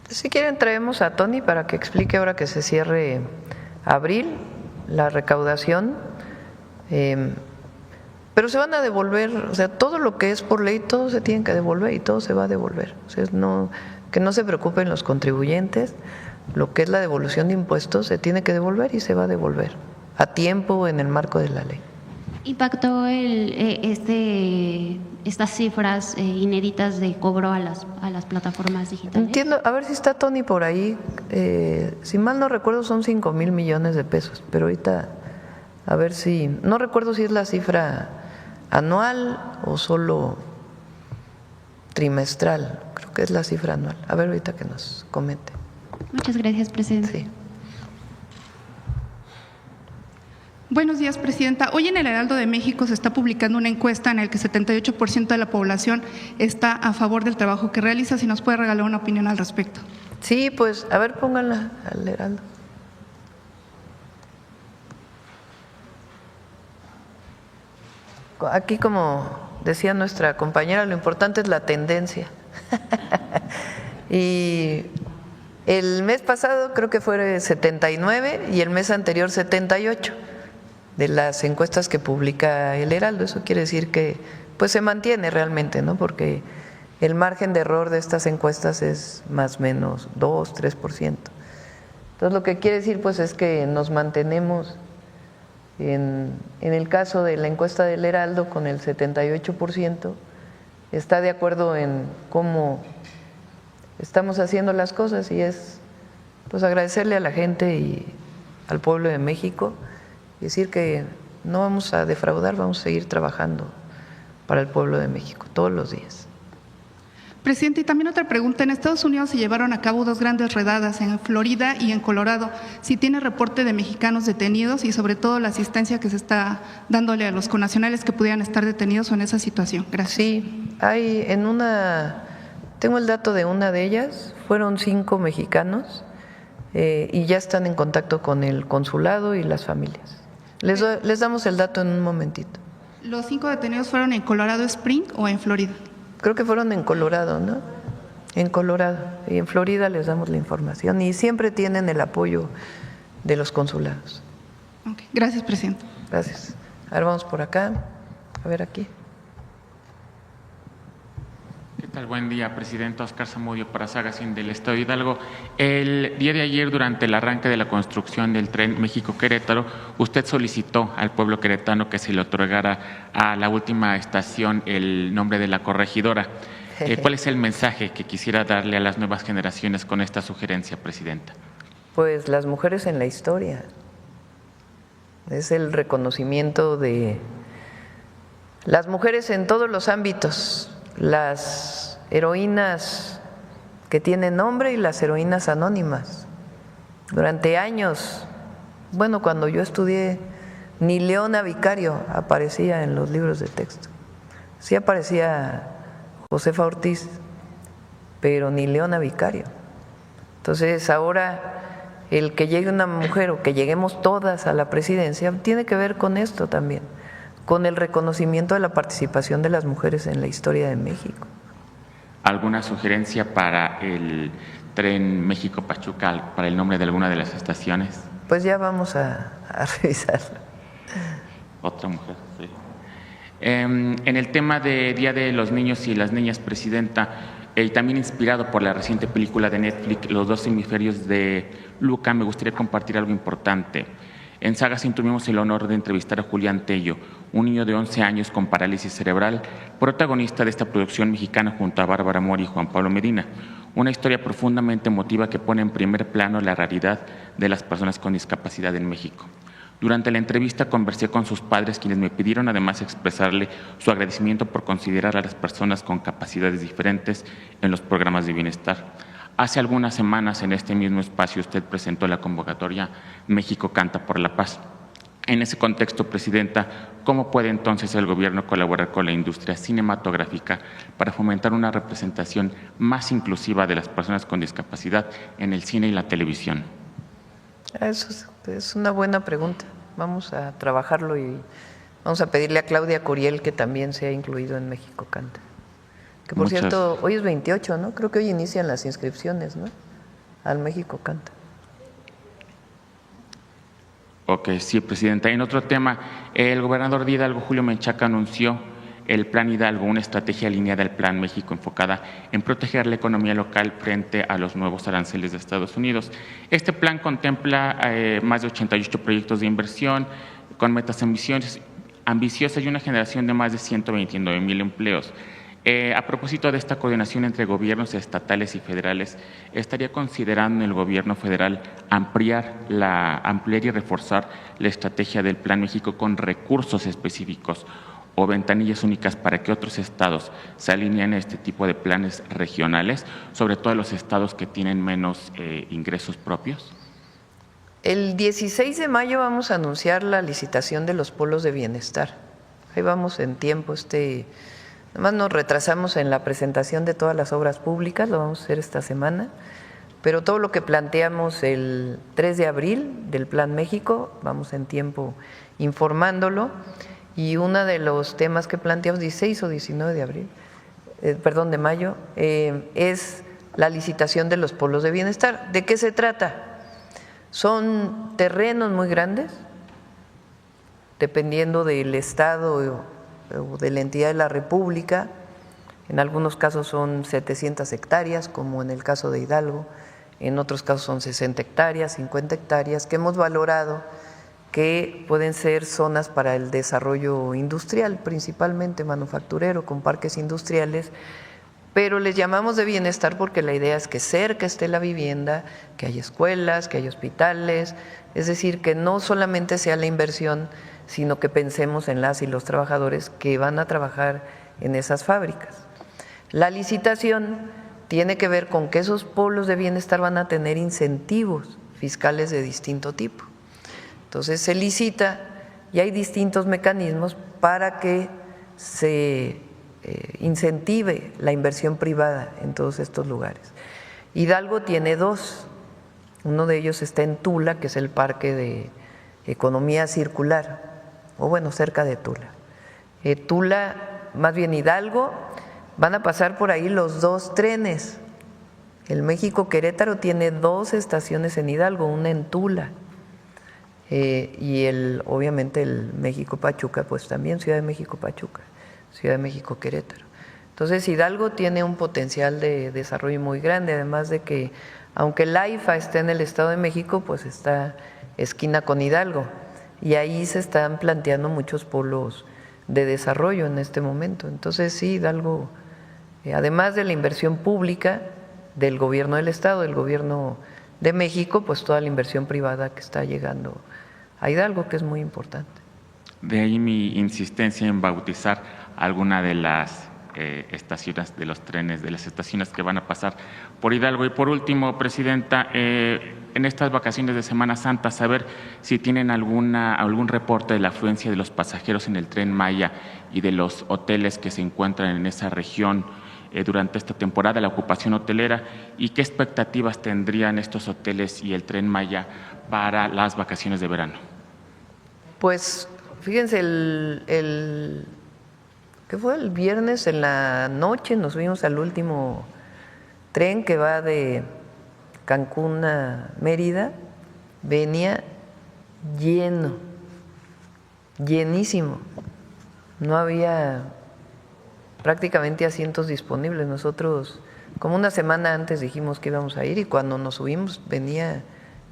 Si quieren traemos a Tony para que explique ahora que se cierre abril la recaudación. Pero se van a devolver, o sea, todo lo que es por ley, todo se tiene que devolver y todo se va a devolver. O sea, que no se preocupen los contribuyentes, lo que es la devolución de impuestos se tiene que devolver y se va a devolver a tiempo en el marco de la ley. ¿Impactó estas cifras inéditas de cobro a las plataformas digitales? Entiendo, a ver si está Tony por ahí. Si mal no recuerdo son 5,000 millones de pesos, pero ahorita a ver si, no recuerdo si es la cifra anual o solo trimestral, creo que es la cifra anual. A ver ahorita que nos comente. Muchas gracias, Presidenta. Sí. Buenos días, Presidenta. Hoy en el Heraldo de México se está publicando una encuesta en la que 78% de la población está a favor del trabajo que realiza. Si nos puede regalar una opinión al respecto. Sí, pues a ver, pónganla al Heraldo. Aquí, como decía nuestra compañera, lo importante es la tendencia. Y el mes pasado creo que fue 79 y el mes anterior 78 de las encuestas que publica el Heraldo. Eso quiere decir que pues se mantiene realmente, ¿no? Porque el margen de error de estas encuestas es más o menos 2-3%. Entonces lo que quiere decir pues es que nos mantenemos en el caso de la encuesta del Heraldo con el 78%, está de acuerdo en cómo estamos haciendo las cosas y es pues agradecerle a la gente y al pueblo de México y decir que no vamos a defraudar, vamos a seguir trabajando para el pueblo de México todos los días. Presidente, y también otra pregunta. En Estados Unidos se llevaron a cabo 2 grandes redadas, en Florida y en Colorado. Si tiene reporte de mexicanos detenidos y sobre todo la asistencia que se está dándole a los connacionales que pudieran estar detenidos en esa situación. Gracias. Sí, hay tengo el dato de una de ellas, fueron 5 mexicanos y ya están en contacto con el consulado y las familias. Les damos el dato en un momentito. ¿Los 5 detenidos fueron en Colorado Spring o en Florida? Creo que fueron en Colorado, ¿no? En Colorado. Y en Florida les damos la información y siempre tienen el apoyo de los consulados. Okay. Gracias, Presidente. Gracias. A ver, vamos por acá. A ver aquí. tal? Buen día, presidente. Oscar Zamudio para Sagacín del Estado de Hidalgo. El día de ayer, durante el arranque de la construcción del tren México-Querétaro, usted solicitó al pueblo queretano que se le otorgara a la última estación el nombre de la corregidora. ¿Cuál es el mensaje que quisiera darle a las nuevas generaciones con esta sugerencia, presidenta? Pues las mujeres en la historia. Es el reconocimiento de las mujeres en todos los ámbitos, las heroínas que tienen nombre y las heroínas anónimas. Durante años, bueno, cuando yo estudié, ni Leona Vicario aparecía en los libros de texto. Sí aparecía Josefa Ortiz, pero ni Leona Vicario. Entonces ahora el que llegue una mujer o que lleguemos todas a la presidencia tiene que ver con esto también, con el reconocimiento de la participación de las mujeres en la historia de México. ¿Alguna sugerencia para el tren México-Pachuca, para el nombre de alguna de las estaciones? Pues ya vamos a revisarlo. Otra mujer, sí. En el tema de Día de los Niños y las Niñas, presidenta, también inspirado por la reciente película de Netflix, Los dos hemisferios de Luca, me gustaría compartir algo importante. En Sagacín tuvimos el honor de entrevistar a Julián Tello, un niño de 11 años con parálisis cerebral, protagonista de esta producción mexicana junto a Bárbara Mori y Juan Pablo Medina. Una historia profundamente emotiva que pone en primer plano la realidad de las personas con discapacidad en México. Durante la entrevista conversé con sus padres, quienes me pidieron además expresarle su agradecimiento por considerar a las personas con capacidades diferentes en los programas de bienestar. Hace algunas semanas en este mismo espacio usted presentó la convocatoria México Canta por la Paz. En ese contexto, presidenta, ¿cómo puede entonces el gobierno colaborar con la industria cinematográfica para fomentar una representación más inclusiva de las personas con discapacidad en el cine y la televisión? Eso es una buena pregunta. Vamos a trabajarlo y vamos a pedirle a Claudia Curiel que también sea incluido en México Canta. Que por cierto, hoy es 28, ¿no? Creo que hoy inician las inscripciones, ¿no? Al México Canta. Ok, sí, presidenta. En otro tema, el gobernador de Hidalgo, Julio Menchaca, anunció el Plan Hidalgo, una estrategia alineada al Plan México enfocada en proteger la economía local frente a los nuevos aranceles de Estados Unidos. Este plan contempla más de 88 proyectos de inversión con metas ambiciosas y una generación de más de 129,000 empleos. A propósito de esta coordinación entre gobiernos estatales y federales, ¿estaría considerando el gobierno federal ampliar y reforzar la estrategia del Plan México con recursos específicos o ventanillas únicas para que otros estados se alineen a este tipo de planes regionales, sobre todo los estados que tienen menos ingresos propios? El 16 de mayo vamos a anunciar la licitación de los polos de bienestar. Ahí vamos en tiempo. Además nos retrasamos en la presentación de todas las obras públicas, lo vamos a hacer esta semana, pero todo lo que planteamos el 3 de abril del Plan México, vamos en tiempo informándolo. Y uno de los temas que planteamos, 16 o 19 de abril, de mayo, es la licitación de los polos de bienestar. ¿De qué se trata? Son terrenos muy grandes, dependiendo del estado o de la entidad de la República. En algunos casos son 700 hectáreas, como en el caso de Hidalgo, en otros casos son 60 hectáreas, 50 hectáreas, que hemos valorado que pueden ser zonas para el desarrollo industrial, principalmente manufacturero, con parques industriales, pero les llamamos de bienestar porque la idea es que cerca esté la vivienda, que haya escuelas, que haya hospitales, es decir, que no solamente sea la inversión, sino que pensemos en las y los trabajadores que van a trabajar en esas fábricas. La licitación tiene que ver con que esos polos de bienestar van a tener incentivos fiscales de distinto tipo. Entonces se licita y hay distintos mecanismos para que se incentive la inversión privada en todos estos lugares. Hidalgo tiene dos, uno de ellos está en Tula, que es el Parque de Economía Circular, o bueno, cerca de Tula. Tula, más bien Hidalgo, van a pasar por ahí los dos trenes. El México Querétaro tiene dos estaciones en Hidalgo, una en Tula. Y obviamente el México Pachuca, pues también Ciudad de México Pachuca, Ciudad de México Querétaro. Entonces Hidalgo tiene un potencial de desarrollo muy grande, además de que aunque el AIFA esté en el Estado de México, pues está esquina con Hidalgo y ahí se están planteando muchos polos de desarrollo en este momento. Entonces sí, Hidalgo, además de la inversión pública del gobierno del Estado, del gobierno de México, pues toda la inversión privada que está llegando a Hidalgo, que es muy importante. De ahí mi insistencia en bautizar alguna de las estaciones de los trenes, de las estaciones que van a pasar por Hidalgo. Y por último, Presidenta, en estas vacaciones de Semana Santa, saber si tienen algún reporte de la afluencia de los pasajeros en el Tren Maya y de los hoteles que se encuentran en esa región durante esta temporada, la ocupación hotelera, y qué expectativas tendrían estos hoteles y el Tren Maya para las vacaciones de verano. Pues fíjense, ¿qué fue? El viernes en la noche nos subimos al último tren que va de Cancún a Mérida, venía lleno, llenísimo, no había prácticamente asientos disponibles. Nosotros como una semana antes dijimos que íbamos a ir y cuando nos subimos venía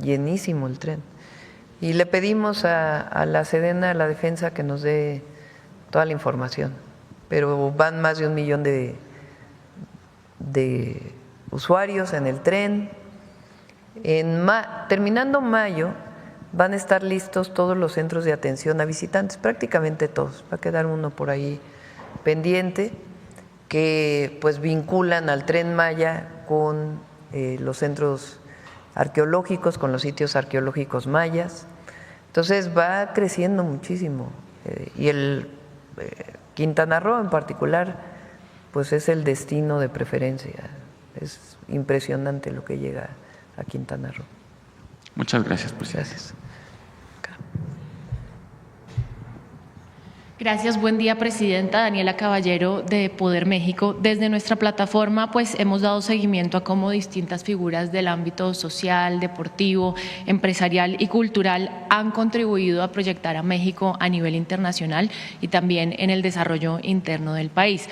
llenísimo el tren. Y le pedimos a la Sedena, a la Defensa, que nos dé toda la información, pero van más de 1 millón de usuarios en el tren. Terminando mayo van a estar listos todos los centros de atención a visitantes, prácticamente todos, va a quedar uno por ahí pendiente, que pues vinculan al Tren Maya con los centros arqueológicos, con los sitios arqueológicos mayas. Entonces va creciendo muchísimo y el Quintana Roo en particular pues es el destino de preferencia. Es impresionante lo que llega a Quintana Roo. Muchas gracias, Presidenta. Gracias. Gracias, buen día, Presidenta. Daniela Caballero, de Poder México. Desde nuestra plataforma, pues hemos dado seguimiento a cómo distintas figuras del ámbito social, deportivo, empresarial y cultural han contribuido a proyectar a México a nivel internacional y también en el desarrollo interno del país.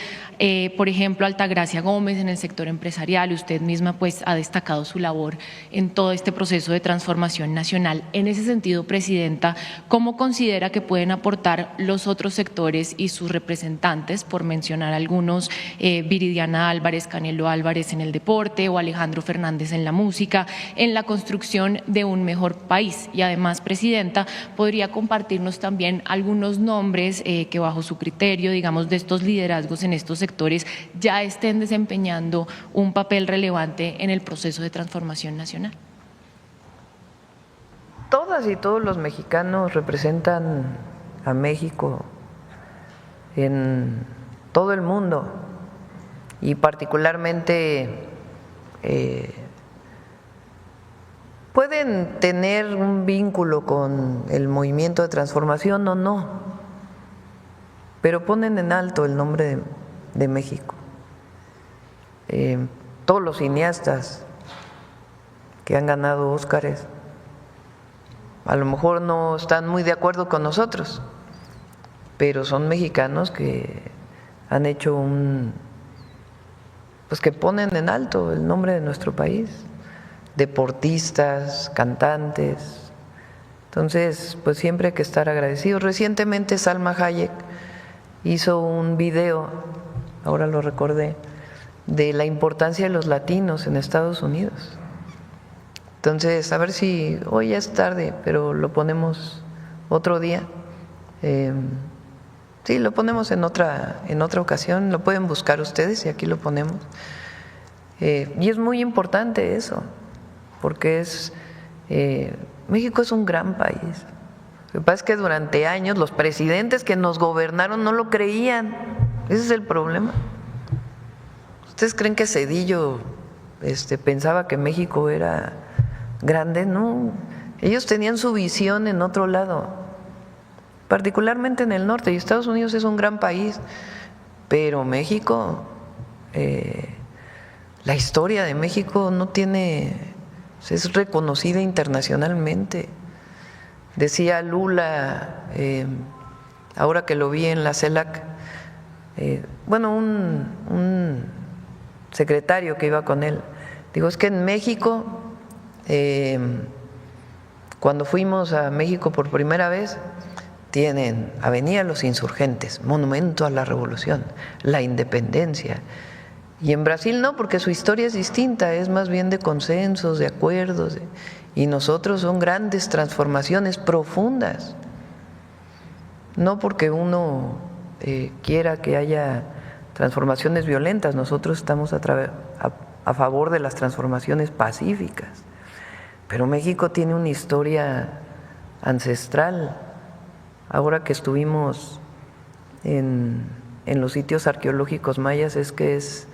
Por ejemplo, Altagracia Gómez en el sector empresarial, usted misma pues ha destacado su labor en todo este proceso de transformación nacional. En ese sentido, Presidenta, ¿cómo considera que pueden aportar los otros sectores y sus representantes, por mencionar algunos, Viridiana Álvarez, Canelo Álvarez en el deporte o Alejandro Fernández en la música, en la construcción de un mejor país? Y además, Presidenta, ¿podría compartirnos también algunos nombres que bajo su criterio, digamos, de estos liderazgos en estos sectores ya estén desempeñando un papel relevante en el proceso de transformación nacional? Todas y todos los mexicanos representan a México en todo el mundo y particularmente pueden tener un vínculo con el movimiento de transformación o no, pero ponen en alto el nombre de México. Todos los cineastas que han ganado Óscares a lo mejor no están muy de acuerdo con nosotros, pero son mexicanos que han hecho pues que ponen en alto el nombre de nuestro país, deportistas, cantantes. Entonces, pues siempre hay que estar agradecidos. Recientemente Salma Hayek hizo un video, ahora lo recordé, de la importancia de los latinos en Estados Unidos. Entonces, a ver si hoy ya es tarde, pero lo ponemos otro día. Sí, lo ponemos en otra ocasión, lo pueden buscar ustedes y aquí lo ponemos. Y es muy importante eso, porque México es un gran país. Lo que pasa es que durante años los presidentes que nos gobernaron no lo creían. Ese es el problema. ¿Ustedes creen que Zedillo pensaba que México era grande? No, ellos tenían su visión en otro lado, particularmente en el norte, y Estados Unidos es un gran país, pero México, la historia de México no tiene, es reconocida internacionalmente. Decía Lula, ahora que lo vi en la CELAC, bueno, un secretario que iba con él, digo, es que en México, cuando fuimos a México por primera vez, tienen Avenida Los Insurgentes, Monumento a la Revolución, la Independencia. Y en Brasil no, porque su historia es distinta, es más bien de consensos, de acuerdos, y nosotros son grandes transformaciones profundas. No porque uno quiera que haya transformaciones violentas, nosotros estamos a favor de las transformaciones pacíficas. Pero México tiene una historia ancestral. Ahora que estuvimos en los sitios arqueológicos mayas, es que es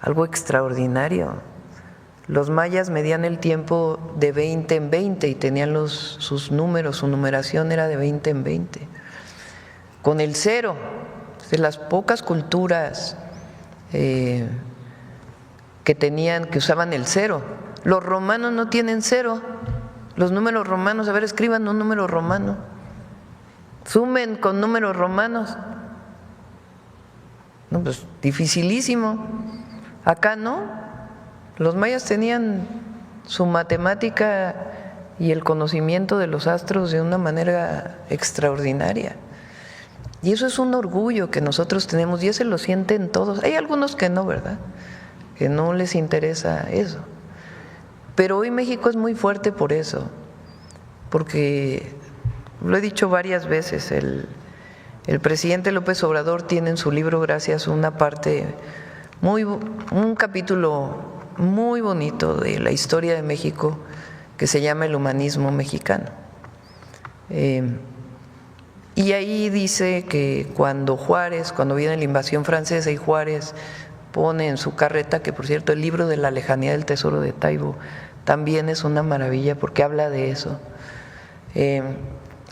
algo extraordinario. Los mayas medían el tiempo de 20 en 20 y tenían sus números, su numeración era de 20 en 20. Con el cero, de las pocas culturas que usaban el cero. Los romanos no tienen cero. Los números romanos, a ver, escriban un número romano. Sumen con números romanos. No, pues dificilísimo. Acá no. Los mayas tenían su matemática y el conocimiento de los astros de una manera extraordinaria. Y eso es un orgullo que nosotros tenemos y ese lo sienten todos. Hay algunos que no, ¿verdad? Que no les interesa eso. Pero hoy México es muy fuerte por eso, porque lo he dicho varias veces, el presidente López Obrador tiene en su libro Gracias una parte, un capítulo muy bonito de la historia de México que se llama El humanismo mexicano. Y ahí dice que cuando viene la invasión francesa y Juárez pone en su carreta, que por cierto el libro de la lejanía del tesoro de Taibo también es una maravilla porque habla de eso.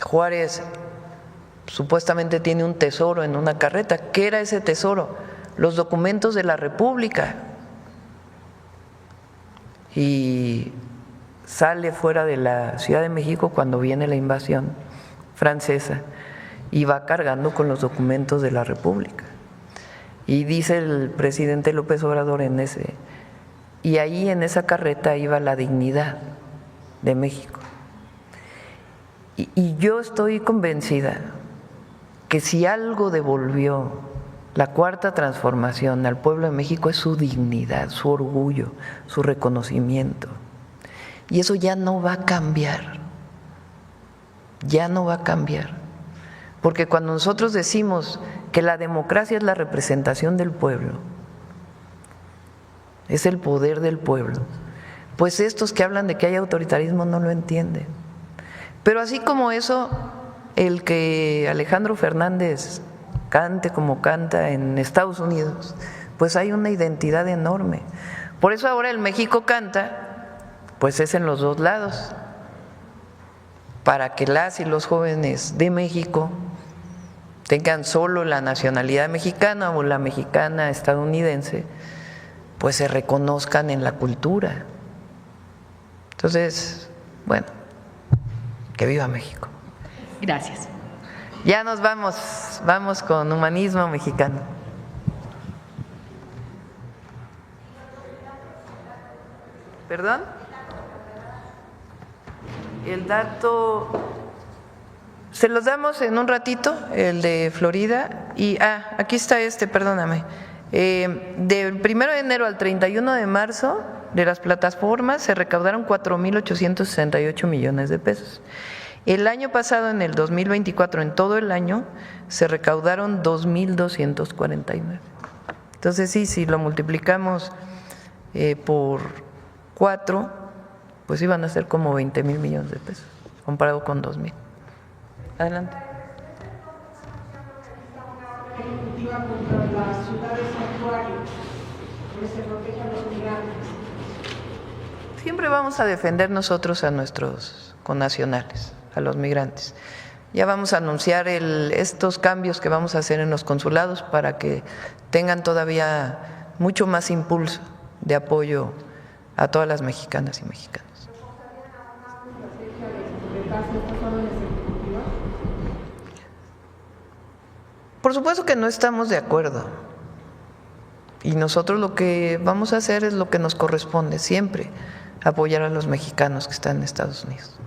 Juárez supuestamente tiene un tesoro en una carreta. ¿Qué era ese tesoro? Los documentos de la República. Y sale fuera de la Ciudad de México cuando viene la invasión francesa y va cargando con los documentos de la República. Y dice el presidente López Obrador y ahí en esa carreta iba la dignidad de México. Y yo estoy convencida que si algo devolvió la Cuarta Transformación al pueblo de México es su dignidad, su orgullo, su reconocimiento. Y eso ya no va a cambiar, ya no va a cambiar. Porque cuando nosotros decimos que la democracia es la representación del pueblo, es el poder del pueblo, pues estos que hablan de que hay autoritarismo no lo entienden. Pero así como eso, el que Alejandro Fernández cante como canta en Estados Unidos, pues hay una identidad enorme. Por eso ahora el México canta, pues es en los dos lados, para que las y los jóvenes de México tengan solo la nacionalidad mexicana o la mexicana estadounidense, pues se reconozcan en la cultura. Entonces, bueno, que viva México. Gracias. Ya nos vamos con humanismo mexicano. ¿Perdón? El dato, se los damos en un ratito, el de Florida, y aquí está perdóname. Del 1 de enero al 31 de marzo de las plataformas se recaudaron 4.868 millones de pesos. El año pasado, en el 2024, en todo el año, se recaudaron 2.249. Entonces sí, si lo multiplicamos por 4, pues iban a ser como 20,000 millones de pesos, comparado con 2,000. Adelante. Siempre vamos a defender nosotros a nuestros connacionales, a los migrantes. Ya vamos a anunciar estos cambios que vamos a hacer en los consulados para que tengan todavía mucho más impulso de apoyo a todas las mexicanas y mexicanos. Por supuesto que no estamos de acuerdo. Y nosotros lo que vamos a hacer es lo que nos corresponde siempre, apoyar a los mexicanos que están en Estados Unidos.